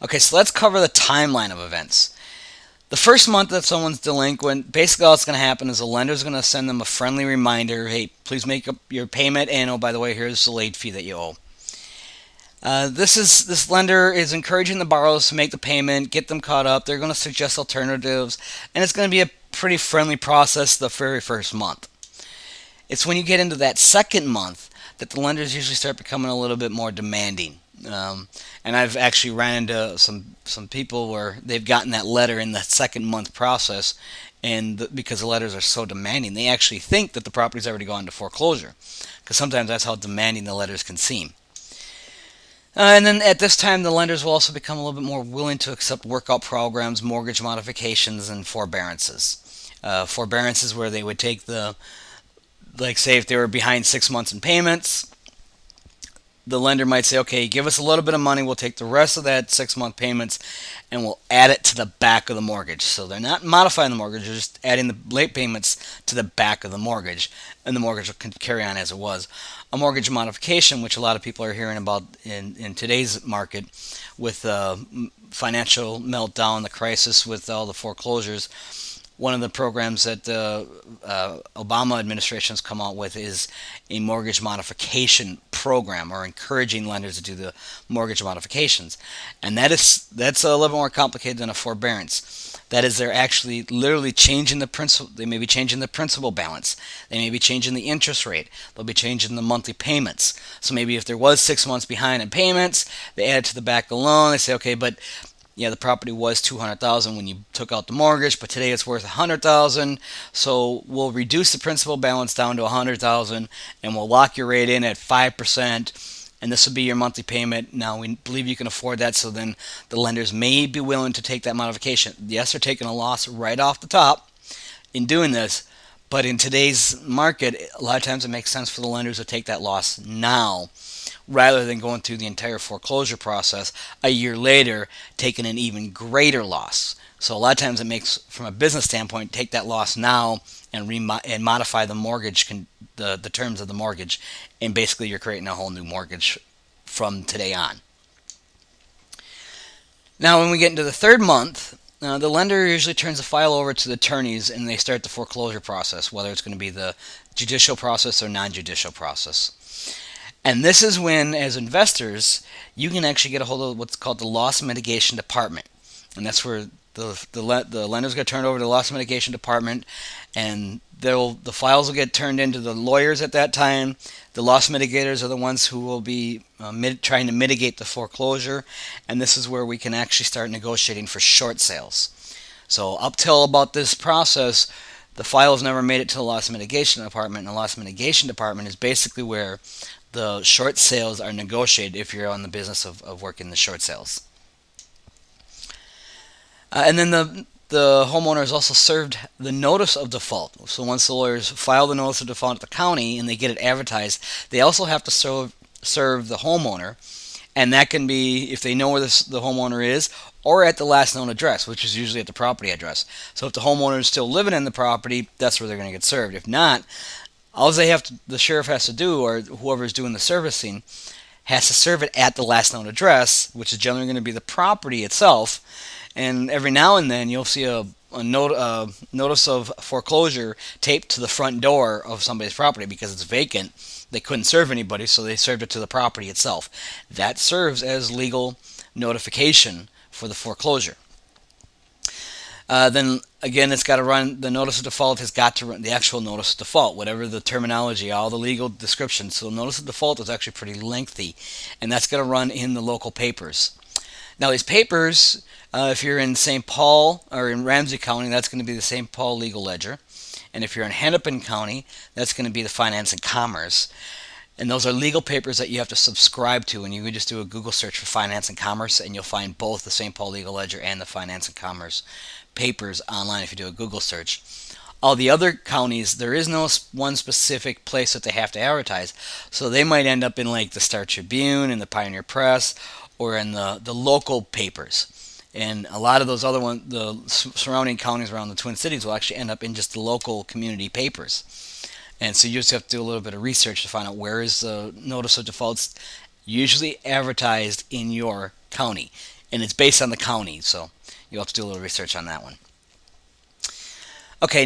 Okay, so let's cover the timeline of events. The first month that someone's delinquent, basically all that's going to happen is the lender's going to send them a friendly reminder, hey, please make up your payment, and oh, by the way, here's the late fee that you owe. This lender is encouraging the borrowers to make the payment, get them caught up. They're going to suggest alternatives, and it's going to be a pretty friendly process the very first month. It's when you get into that second month that the lenders usually start becoming a little bit more demanding. And I've actually ran into some people where they've gotten that letter in the second month process, and because the letters are so demanding, they actually think that the property's already gone to foreclosure, because sometimes that's how demanding the letters can seem. And then at this time, the lenders will also become a little bit more willing to accept workout programs, mortgage modifications, and forbearances. Forbearances where they would take like say if they were behind 6 months in payments, the lender might say, okay, give us a little bit of money, we'll take the rest of that 6 month payments and we'll add it to the back of the mortgage. So they're not modifying the mortgage, they're just adding the late payments to the back of the mortgage, and the mortgage will carry on as it was. A mortgage modification, which a lot of people are hearing about in today's market with financial meltdown, the crisis with all the foreclosures, one of the programs that the Obama administration has come out with is a mortgage modification program, or encouraging lenders to do the mortgage modifications, and that's a little more complicated than a forbearance. That is, they're actually literally changing the principal. They may be changing the principal balance. They may be changing the interest rate. They'll be changing the monthly payments. So maybe if there was 6 months behind in payments, they add it to the back of the loan. They say, okay, but yeah, the property was 200,000 when you took out the mortgage, but today it's worth 100,000. So we'll reduce the principal balance down to 100,000, and we'll lock your rate in at 5%, and this will be your monthly payment. Now we believe you can afford that, so then the lenders may be willing to take that modification. Yes, they're taking a loss right off the top in doing this, but in today's market, a lot of times it makes sense for the lenders to take that loss now rather than going through the entire foreclosure process a year later, taking an even greater loss. So a lot of times it makes, from a business standpoint, take that loss now and and modify the mortgage, the terms of the mortgage, and basically you're creating a whole new mortgage from today on. Now, when we get into the third month, the lender usually turns the file over to the attorneys and they start the foreclosure process, whether it's going to be the judicial process or non-judicial process. And this is when, as investors, you can actually get a hold of what's called the loss mitigation department. And that's where the lender's going to turn it over to the loss mitigation department, and the files will get turned into the lawyers at that time. The loss mitigators are the ones who will be trying to mitigate the foreclosure, and this is where we can actually start negotiating for short sales. So up till about this process, the files never made it to the loss mitigation department, and the loss mitigation department is basically where the short sales are negotiated if you're on the business of working the short sales. And then the homeowner is also served the notice of default. So once the lawyers file the notice of default at the county and they get it advertised, they also have to serve the homeowner, and that can be if they know where the homeowner is, or at the last known address, which is usually at the property address. So if the homeowner is still living in the property, that's where they're going to get served. If not, the sheriff has to do, or whoever is doing the servicing, has to serve it at the last known address, which is generally going to be the property itself. And every now and then you'll see a notice of foreclosure taped to the front door of somebody's property because it's vacant. They couldn't serve anybody, so they served it to the property itself. That serves as legal notification for the foreclosure. Then again, it's got to run, the notice of default has got to run, the actual notice of default, whatever the terminology, all the legal descriptions. So the notice of default is actually pretty lengthy, and that's going to run in the local papers. Now these papers, if you're in St. Paul or in Ramsey County, that's going to be the St. Paul Legal Ledger. And if you're in Hennepin County, that's going to be the Finance and Commerce. And those are legal papers that you have to subscribe to, and you can just do a Google search for Finance and Commerce, and you'll find both the St. Paul Legal Ledger and the Finance and Commerce papers online if you do a Google search. All the other counties, there is no one specific place that they have to advertise, so they might end up in like the Star Tribune and the Pioneer Press, or in the local papers. And a lot of those other ones, the surrounding counties around the Twin Cities, will actually end up in just the local community papers. And so you just have to do a little bit of research to find out where is the notice of defaults usually advertised in your county. and it's based on the county, so you'll have to do a little research on that one. Okay,